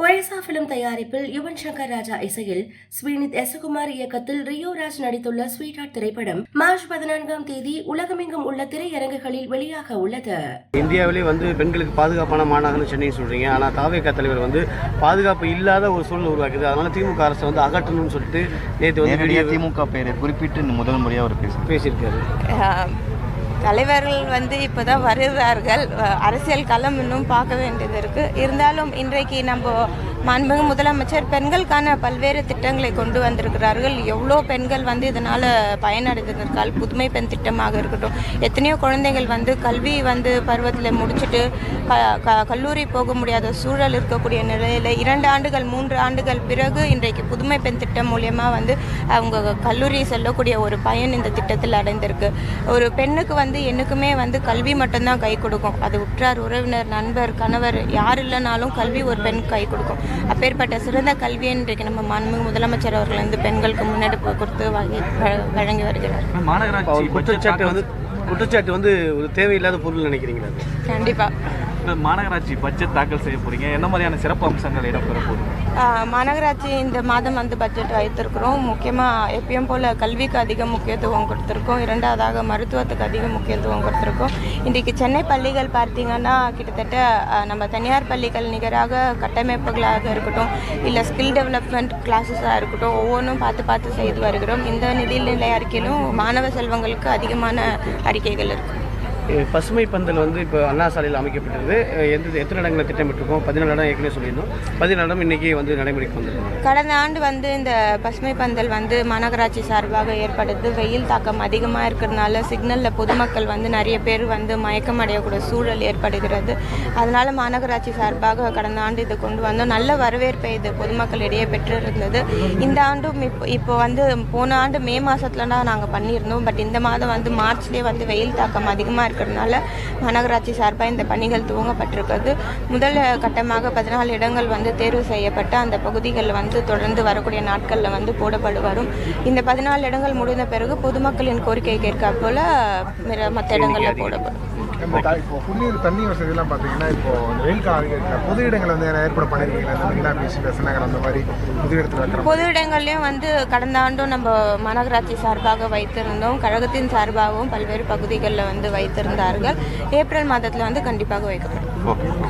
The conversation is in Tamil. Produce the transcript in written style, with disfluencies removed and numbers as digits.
ஒய்சா பிலிம் தயாரிப்பில் யுவன் சங்கர் ராஜா இசையில் ஸ்ரீநித் எசகுமார் இயக்கத்தில் ரியோ ராஜ் நடித்துள்ள ஸ்வீட் ஹார்ட் திரைப்படம் மார்ச் 14ஆம் தேதி உலகமெங்கும் உள்ள திரையரங்குகளில் வெளியாக உள்ளது. இந்தியாவிலே பெண்களுக்கு பாதுகாப்பான மாநகரம் சென்னை சொல்றீங்க. ஆனால் தாவேகா தலைவர் பாதுகாப்பு இல்லாத ஒரு சூழ்நிலை உருவாக்குது. அதனால திமுக அரசு அகற்றணும்னு சொல்லிட்டு நேற்று திமுக பேரை குறிப்பிட்டு முதல் முறையாக அவர் பேசியிருக்காரு. தலைவர்கள் இப்போதான் வருகிறார்கள். அரசியல் களம் இன்னும் பார்க்க வேண்டியது இருக்குது. இருந்தாலும் இன்றைக்கு நம்ம மாண்புமிகு முதலமைச்சர் பெண்களுக்கான பல்வேறு திட்டங்களை கொண்டு வந்திருக்கிறார்கள். எவ்வளோ பெண்கள் இதனால் பயனடைந்திருக்கால். புதுமை பெண் திட்டமாக இருக்கட்டும், எத்தனையோ குழந்தைகள் கல்வி பருவத்தில் முடிச்சுட்டு கல்லூரி போக முடியாத சூழல் இருக்கக்கூடிய நிலையில் 2 ஆண்டுகள் 3 ஆண்டுகள் பிறகு இன்றைக்கு புதுமை பெண் திட்டம் மூலியமாக அவங்க கல்லூரி செல்லக்கூடிய ஒரு பயன் இந்த திட்டத்தில் அடைந்திருக்கு. ஒரு பெண்ணுக்கு என்னைக்குமே கல்வி மட்டும்தான் கை கொடுக்கும். அது உற்றார் உறவினர் நண்பர் கணவர் யார் இல்லைனாலும் கல்வி ஒரு பெண் கை கொடுக்கும். அப்பேற்பட்ட சிறந்த கல்வியை இன்றைக்கு நம்ம மாண்புமிகு முதலமைச்சர் அவர்கள் பெண்களுக்கு முன்னெடுப்பு கொடுத்து வழங்கி வருகிறார். குற்றச்சாட்டு ஒரு தேவையில்லாத பொருள் நினைக்கிறீங்களா? கண்டிப்பாக மாநகராட்சி பட்ஜெட் தாக்கல் செய்ய போறீங்க. என்ன மாதிரியான சிறப்பு அம்சங்கள் இடம்பெற போகுது? மாநகராட்சி இந்த மாதம் பட்ஜெட் வைத்திருக்கிறோம். முக்கியமாக எப்பயும் போல் கல்விக்கு அதிக முக்கியத்துவம் கொடுத்துருக்கோம். 2வதாக மருத்துவத்துக்கு அதிக முக்கியத்துவம் கொடுத்துருக்கோம். இன்றைக்கு சென்னை பள்ளிகள் பார்த்திங்கன்னா கிட்டத்தட்ட நம்ம தனியார் பள்ளிகள் நிகராக கட்டமைப்புகளாக இருக்கட்டும், இல்லை ஸ்கில் டெவலப்மெண்ட் கிளாஸஸாக இருக்கட்டும், ஒவ்வொன்றும் பார்த்து செய்து வருகிறோம். இந்த நிதிநிலை அறிக்கையிலும் மாணவ செல்வங்களுக்கு அதிகமான அறிக்கைகள் இருக்குது. பசுமை பந்தல் இப்போ அண்ணா சாலையில் அமைக்கப்பட்டது. எத்தனை இடங்களை திட்டமிட்டிருக்கோம்? 14 இடம் ஏற்கனவே சொல்லியிருந்தோம். 14 இடம் இன்றைக்கி நடைமுறைக்கு வந்துருக்கோம். கடந்த ஆண்டு இந்த பசுமை பந்தல் மாநகராட்சி சார்பாக ஏற்படுது. வெயில் தாக்கம் அதிகமாக இருக்கிறதுனால சிக்னலில் பொதுமக்கள் நிறைய பேர் மயக்கம் அடையக்கூடிய சூழல் ஏற்படுகிறது. அதனால் மாநகராட்சி சார்பாக கடந்த ஆண்டு இது கொண்டு வந்தோம். நல்ல வரவேற்பை இது பொதுமக்களிடையே பெற்றிருந்தது. இந்த ஆண்டும் இப்போ போன ஆண்டு மே மாதத்துல தான் நாங்கள் பண்ணியிருந்தோம். பட் இந்த மாதம் மார்ச்லேயே வெயில் தாக்கம் அதிகமாக இருக்கிறதுனால மாநகராட்சி சார்பாக இந்த பணிகள் துவங்கப்பட்டிருக்கிறது. முதல் கட்டமாக 14 இடங்கள் தேர்வு செய்யப்பட்டு அந்த பகுதிகளில் தொடர்ந்து வரக்கூடிய நாட்களில் போடப்பட்டு வரும். இந்த 14 இடங்கள் முடிந்த பிறகு பொதுமக்களின் கோரிக்கை கேட்க போல மற்ற இடங்களில் போடப்படும். இப்போ குடிநீர் தண்ணி வசதியெல்லாம் பார்த்தீங்கன்னா இப்போ வெயில் காலம் பொது இடங்கள் ஏற்பாடு பண்ணியிருக்கீங்களா? அந்த மாதிரி பொது இடத்துல பொது இடங்கள்லையும் கடந்த ஆண்டும் நம்ம மாநகராட்சி சார்பாக வைத்திருந்தோம். கழகத்தின் சார்பாகவும் பல்வேறு பகுதிகளில் வைத்திருந்தார்கள். ஏப்ரல் மாதத்தில் கண்டிப்பாக வைக்கப்படும்.